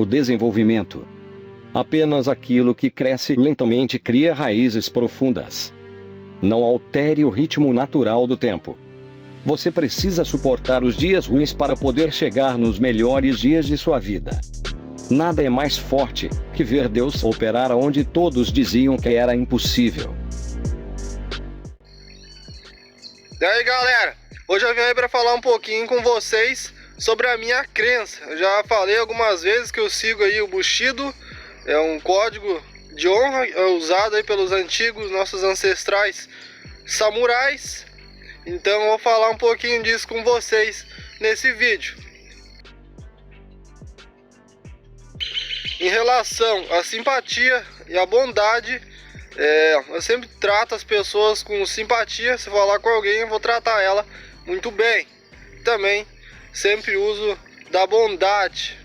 o desenvolvimento. Apenas aquilo que cresce lentamente cria raízes profundas. Não altere o ritmo natural do tempo. Você precisa suportar os dias ruins para poder chegar nos melhores dias de sua vida. Nada é mais forte que ver Deus operar onde todos diziam que era impossível. E aí, galera, hoje eu vim aí para falar um pouquinho com vocês sobre a minha crença. Eu já falei algumas vezes que eu sigo aí o Bushido, é um código de honra usado aí pelos antigos nossos ancestrais samurais. Então eu vou falar um pouquinho disso com vocês nesse vídeo. Em relação à simpatia e à bondade, eu sempre trato as pessoas com simpatia. Se falar com alguém, eu vou tratar ela muito bem. Também sempre uso da bondade.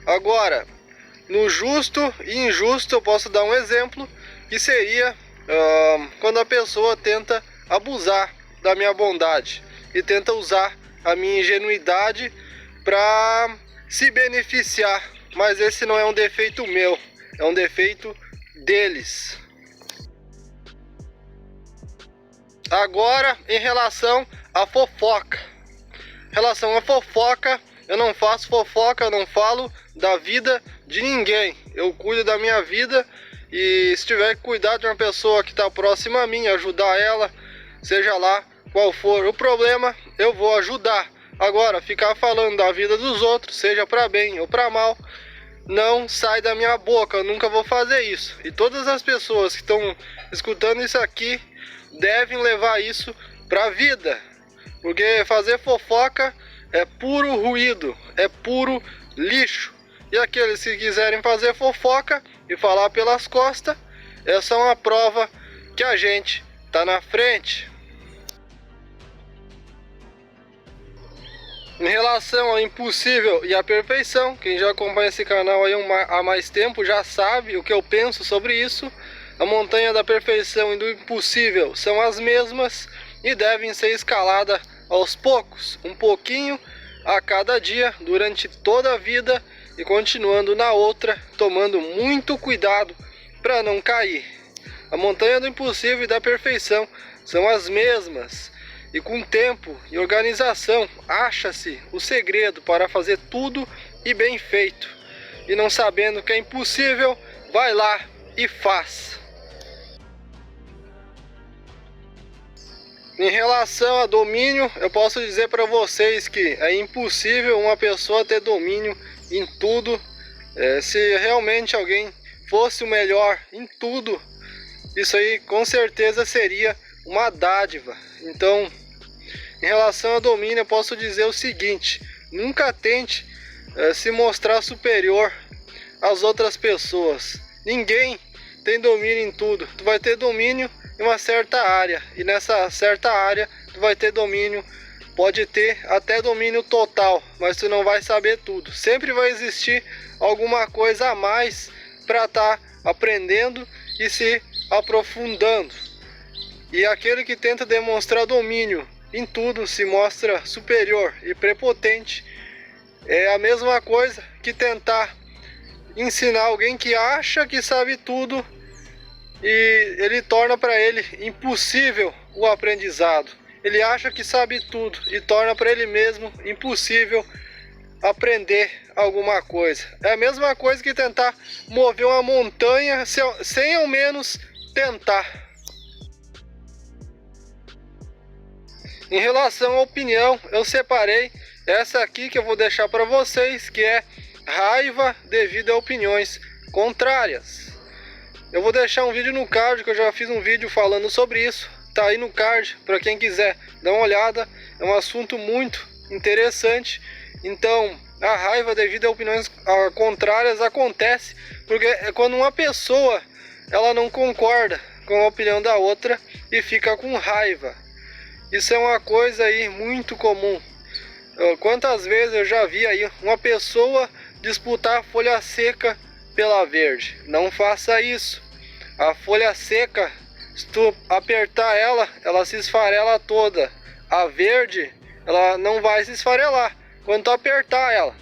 Agora, no justo e injusto, eu posso dar um exemplo, que seria quando a pessoa tenta abusar da minha bondade e tenta usar a minha ingenuidade para se beneficiar. Mas esse não é um defeito meu, é um defeito deles. Agora, em relação à fofoca. Em relação à fofoca, eu não faço fofoca, eu não falo da vida de ninguém. Eu cuido da minha vida e se tiver que cuidar de uma pessoa que está próxima a mim, ajudar ela, seja lá qual for o problema, eu vou ajudar. Agora, ficar falando da vida dos outros, seja para bem ou para mal, não sai da minha boca, eu nunca vou fazer isso. E todas as pessoas que estão escutando isso aqui devem levar isso para a vida, porque fazer fofoca é puro ruído, é puro lixo. E aqueles que quiserem fazer fofoca e falar pelas costas, essa é uma prova que a gente tá na frente. Em relação ao impossível e à perfeição, quem já acompanha esse canal aí há mais tempo já sabe o que eu penso sobre isso. A montanha da perfeição e do impossível são as mesmas e devem ser escaladas aos poucos, um pouquinho a cada dia, durante toda a vida e continuando na outra, tomando muito cuidado para não cair. A montanha do impossível e da perfeição são as mesmas. E com tempo e organização, acha-se o segredo para fazer tudo e bem feito. E não sabendo que é impossível, vai lá e faz. Em relação a domínio, eu posso dizer para vocês que é impossível uma pessoa ter domínio em tudo. Se realmente alguém fosse o melhor em tudo, isso aí com certeza seria uma dádiva. Então, em relação a domínio, eu posso dizer o seguinte: nunca tente se mostrar superior às outras pessoas. Ninguém tem domínio em tudo. Tu vai ter domínio em uma certa área, e nessa certa área tu vai ter domínio, pode ter até domínio total, mas tu não vai saber tudo. Sempre vai existir alguma coisa a mais para estar aprendendo e se aprofundando. E aquele que tenta demonstrar domínio em tudo se mostra superior e prepotente. É a mesma coisa que tentar ensinar alguém que acha que sabe tudo e ele torna para ele impossível o aprendizado. Ele acha que sabe tudo e torna para ele mesmo impossível aprender alguma coisa. É a mesma coisa que tentar mover uma montanha sem ao menos tentar. Em relação à opinião, eu separei essa aqui que eu vou deixar para vocês, que é raiva devido a opiniões contrárias. Eu vou deixar um vídeo no card, que eu já fiz um vídeo falando sobre isso. Tá aí no card, para quem quiser dar uma olhada. É um assunto muito interessante. Então, a raiva devido a opiniões contrárias acontece porque é quando uma pessoa ela não concorda com a opinião da outra e fica com raiva. Isso é uma coisa aí muito comum. Quantas vezes eu já vi aí uma pessoa disputar a folha seca pela verde? Não faça isso. A folha seca, se tu apertar ela, ela se esfarela toda. A verde, ela não vai se esfarelar quando tu apertar ela.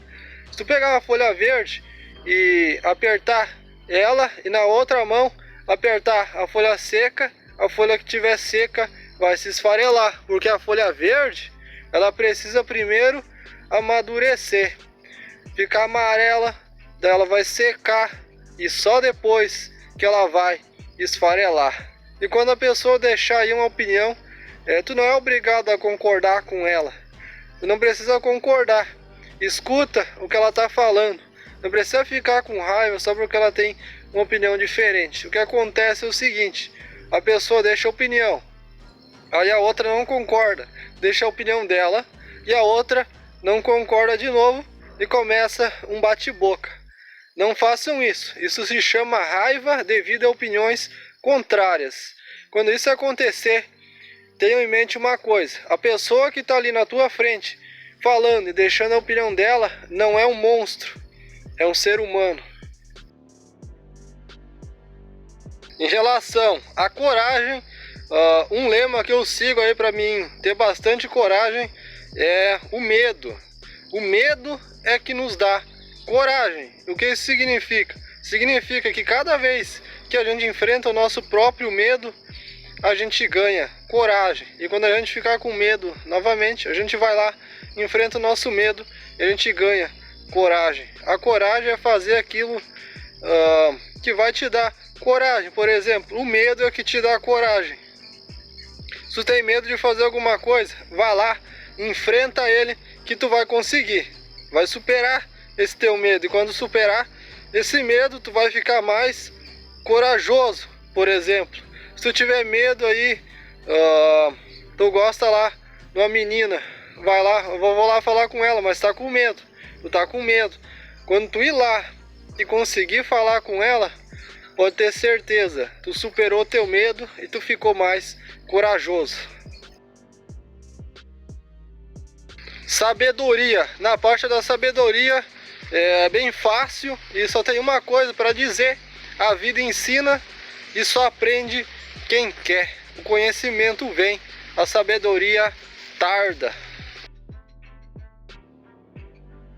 Se tu pegar uma folha verde e apertar ela, e na outra mão apertar a folha seca. A folha que tiver seca vai se esfarelar, porque a folha verde ela precisa primeiro amadurecer, ficar amarela, daí ela vai secar e só depois que ela vai esfarelar. E quando a pessoa deixar aí uma opinião, tu não é obrigado a concordar com ela, tu não precisa concordar, escuta o que ela está falando, não precisa ficar com raiva só porque ela tem uma opinião diferente. O que acontece é o seguinte: a pessoa deixa a opinião, aí a outra não concorda, deixa a opinião dela, e a outra não concorda de novo e começa um bate-boca. Não façam isso, isso se chama raiva devido a opiniões contrárias. Quando isso acontecer, tenham em mente uma coisa: a pessoa que está ali na tua frente falando e deixando a opinião dela não é um monstro, é um ser humano. Em relação à coragem, um lema que eu sigo aí para mim ter bastante coragem é o medo. O medo é que nos dá coragem. O que isso significa? Significa que cada vez que a gente enfrenta o nosso próprio medo, a gente ganha coragem. E quando a gente ficar com medo novamente, a gente vai lá, enfrenta o nosso medo e a gente ganha coragem. A coragem é fazer aquilo que vai te dar coragem. Por exemplo, o medo é que te dá coragem. Se tu tem medo de fazer alguma coisa, vai lá, enfrenta ele, que tu vai conseguir, vai superar esse teu medo. E quando superar esse medo, tu vai ficar mais corajoso. Por exemplo, se tu tiver medo aí, tu gosta lá de uma menina, vai lá, eu vou lá falar com ela, mas tá com medo, tu tá com medo. Quando tu ir lá e conseguir falar com ela, pode ter certeza, tu superou teu medo e tu ficou mais corajoso. Sabedoria. Na parte da sabedoria é bem fácil e só tem uma coisa para dizer: a vida ensina e só aprende quem quer. O conhecimento vem, a sabedoria tarda.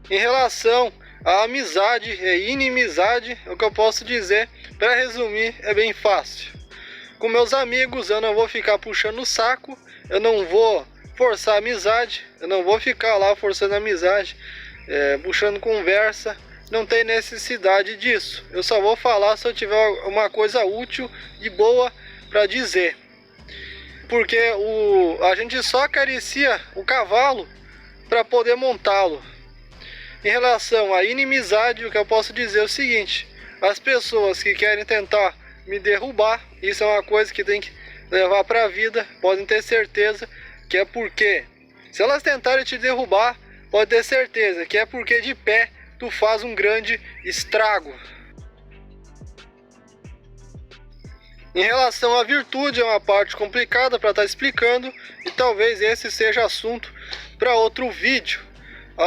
Em relação à amizade e inimizade, o que eu posso dizer, para resumir, é bem fácil. Com meus amigos eu não vou ficar puxando o saco, eu não vou forçar a amizade, eu não vou ficar lá forçando a amizade, puxando conversa, não tem necessidade disso. Eu só vou falar se eu tiver uma coisa útil e boa para dizer. Porque a gente só acaricia o cavalo para poder montá-lo. Em relação à inimizade, o que eu posso dizer é o seguinte: as pessoas que querem tentar me derrubar, isso é uma coisa que tem que levar para a vida, podem ter certeza que é porque, se elas tentarem te derrubar, pode ter certeza que é porque de pé tu faz um grande estrago. Em relação à virtude, é uma parte complicada para estar explicando, e talvez esse seja assunto para outro vídeo.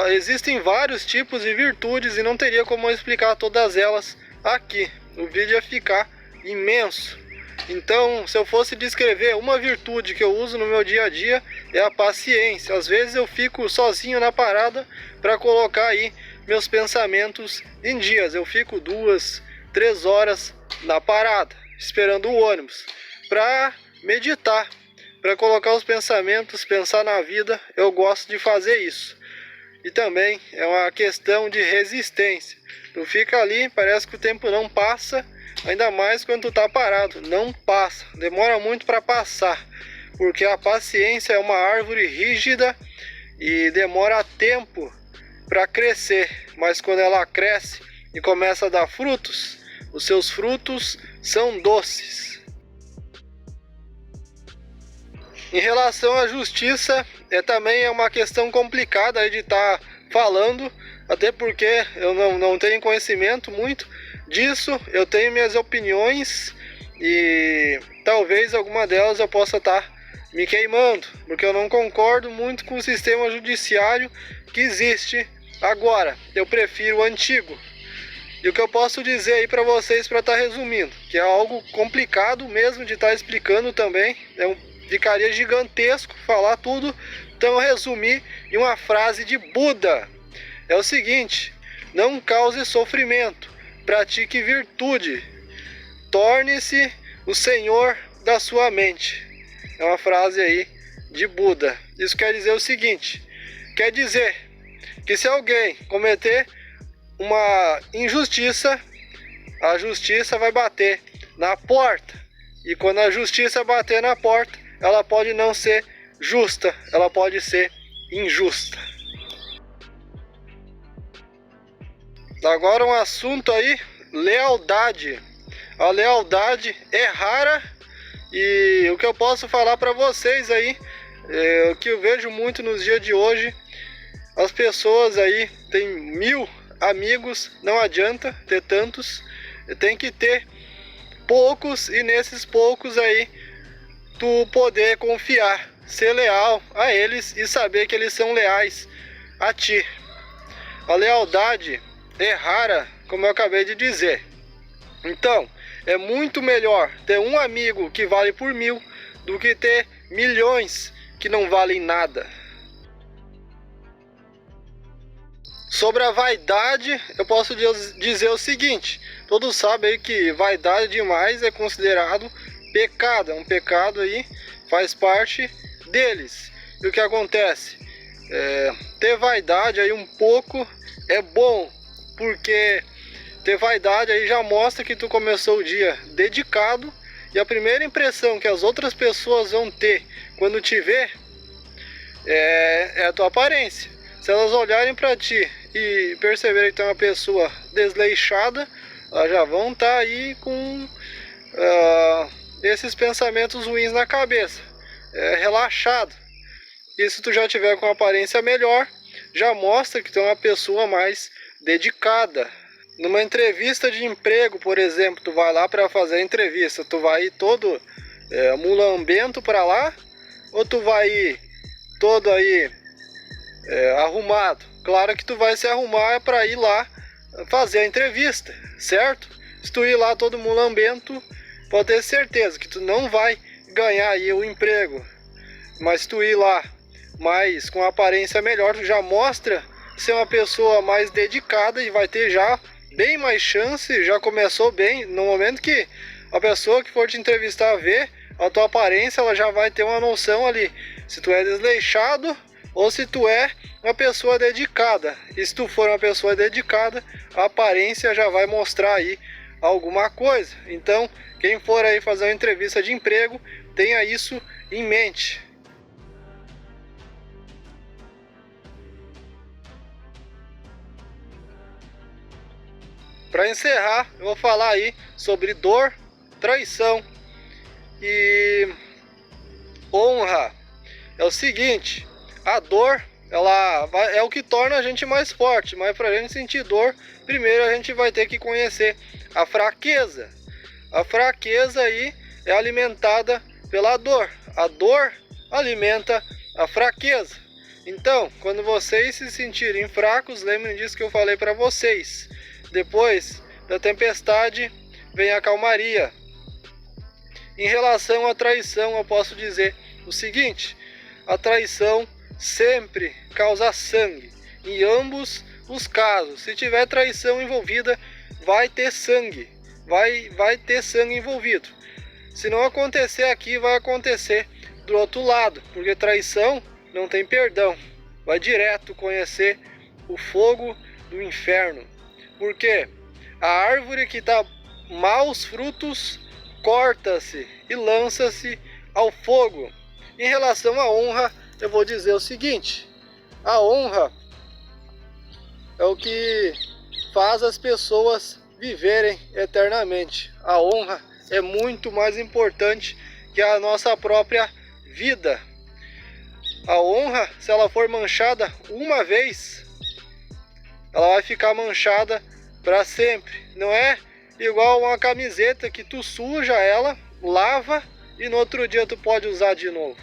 Existem vários tipos de virtudes e não teria como eu explicar todas elas aqui. O vídeo ia ficar imenso. Então, se eu fosse descrever uma virtude que eu uso no meu dia a dia, é a paciência. Às vezes eu fico sozinho na parada para colocar aí meus pensamentos em dias. Eu fico 2, 3 horas na parada, esperando o ônibus, para meditar, para colocar os pensamentos, pensar na vida. Eu gosto de fazer isso. E também é uma questão de resistência. Tu fica ali, parece que o tempo não passa, ainda mais quando tu tá parado. Não passa, demora muito para passar, porque a paciência é uma árvore rígida e demora tempo para crescer. Mas quando ela cresce e começa a dar frutos, os seus frutos são doces. Em relação à justiça, também é uma questão complicada aí de estar falando, até porque eu não tenho conhecimento muito disso. Eu tenho minhas opiniões e talvez alguma delas eu possa estar me queimando, porque eu não concordo muito com o sistema judiciário que existe agora. Eu prefiro o antigo. E o que eu posso dizer aí para vocês, para estar resumindo, que é algo complicado mesmo de estar explicando também, ficaria gigantesco falar tudo, então eu resumi em uma frase de Buda. É o seguinte: não cause sofrimento, pratique virtude, torne-se o senhor da sua mente. É uma frase aí de Buda. Isso quer dizer o seguinte, quer dizer que se alguém cometer uma injustiça, a justiça vai bater na porta. E quando a justiça bater na porta, ela pode não ser justa, ela pode ser injusta. Agora um assunto aí, lealdade. A lealdade é rara e o que eu posso falar para vocês aí, o que eu vejo muito nos dias de hoje, as pessoas aí têm 1000 amigos, não adianta ter tantos, tem que ter poucos e nesses poucos aí tu poder confiar, ser leal a eles e saber que eles são leais a ti. A lealdade é rara, como eu acabei de dizer. Então, é muito melhor ter um amigo que vale por 1000 do que ter milhões que não valem nada. Sobre a vaidade, eu posso dizer o seguinte, todos sabem aí que vaidade demais é considerado pecado, é um pecado aí, faz parte deles. E o que acontece? Ter vaidade aí um pouco é bom, porque ter vaidade aí já mostra que tu começou o dia dedicado e a primeira impressão que as outras pessoas vão ter quando te ver é a tua aparência. Se elas olharem para ti e perceberem que tu é uma pessoa desleixada, elas já vão estar aí com esses pensamentos ruins na cabeça, relaxado. E se tu já tiver com uma aparência melhor, já mostra que tu é uma pessoa mais dedicada. Numa entrevista de emprego, por exemplo, tu vai lá para fazer a entrevista, tu vai ir todo mulambento para lá, ou tu vai ir todo aí arrumado? Claro que tu vai se arrumar para ir lá fazer a entrevista, certo? Se tu ir lá todo mulambento, pode ter certeza que tu não vai ganhar aí o emprego. Mas se tu ir lá mais com aparência melhor, tu já mostra ser uma pessoa mais dedicada e vai ter já bem mais chance, já começou bem. No momento que a pessoa que for te entrevistar ver a tua aparência, ela já vai ter uma noção ali, se tu é desleixado ou se tu é uma pessoa dedicada. E se tu for uma pessoa dedicada, a aparência já vai mostrar aí alguma coisa. Então, quem for aí fazer uma entrevista de emprego, tenha isso em mente. Para encerrar, eu vou falar aí sobre dor, traição e honra. É o seguinte, a dor, é o que torna a gente mais forte, mas para a gente sentir dor, primeiro a gente vai ter que conhecer a fraqueza. A fraqueza aí é alimentada pela dor. A dor alimenta a fraqueza. Então, quando vocês se sentirem fracos, lembrem disso que eu falei para vocês. Depois da tempestade vem a calmaria. Em relação à traição, eu posso dizer o seguinte: a traição sempre causa sangue. Em ambos os casos, se tiver traição envolvida, vai ter sangue. Vai ter sangue envolvido. Se não acontecer aqui, vai acontecer do outro lado, porque traição não tem perdão. Vai direto conhecer o fogo do inferno. Porque a árvore que dá maus frutos corta-se e lança-se ao fogo. Em relação à honra, eu vou dizer o seguinte: a honra é o que faz as pessoas viverem eternamente. A honra é muito mais importante que a nossa própria vida. A honra, se ela for manchada uma vez, ela vai ficar manchada para sempre. Não é igual uma camiseta que tu suja ela, lava e no outro dia tu pode usar de novo.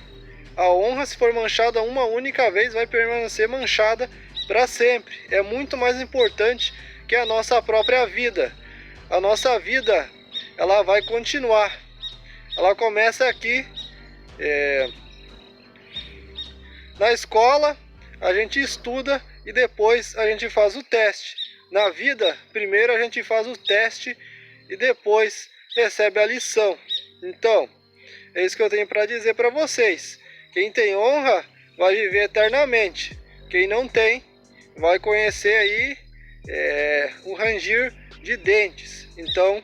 A honra, se for manchada uma única vez, vai permanecer manchada para sempre. É muito mais importante que a nossa própria vida. A nossa vida, ela vai continuar. Ela começa aqui na escola, a gente estuda e depois a gente faz o teste. Na vida, primeiro a gente faz o teste e depois recebe a lição. Então, é isso que eu tenho para dizer para vocês. Quem tem honra vai viver eternamente. Quem não tem, vai conhecer aí o ranger de dentes. Então,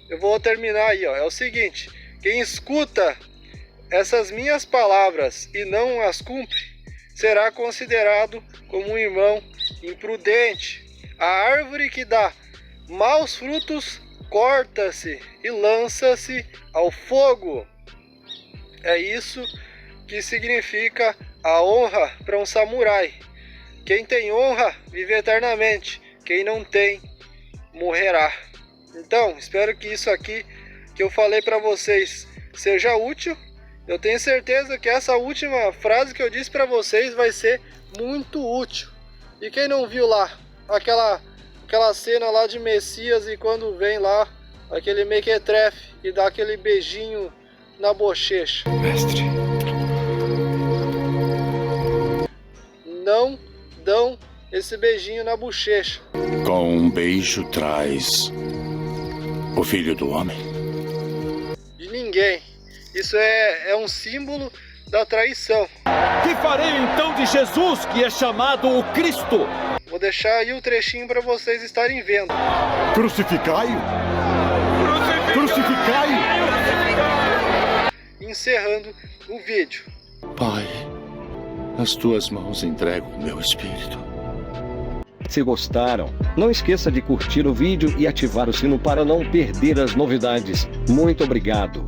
eu vou terminar aí, ó. É o seguinte: quem escuta essas minhas palavras e não as cumpre, será considerado como um irmão imprudente. A árvore que dá maus frutos corta-se e lança-se ao fogo. É isso que significa a honra para um samurai. Quem tem honra vive eternamente. Quem não tem, morrerá. Então, espero que isso aqui que eu falei para vocês seja útil. Eu tenho certeza que essa última frase que eu disse para vocês vai ser muito útil. E quem não viu lá aquela cena lá de Messias e quando vem lá aquele mequetrefe e dá aquele beijinho na bochecha? Mestre, não dão esse beijinho na bochecha. com um beijo traz o filho do homem. De ninguém. Isso é um símbolo da traição. Que farei então de Jesus, que é chamado o Cristo? Vou deixar aí o trechinho para vocês estarem vendo. Crucificai-o! Crucificai-o! Encerrando o vídeo. Pai, nas tuas mãos entrego o meu espírito. Se gostaram, não esqueça de curtir o vídeo e ativar o sino para não perder as novidades. Muito obrigado!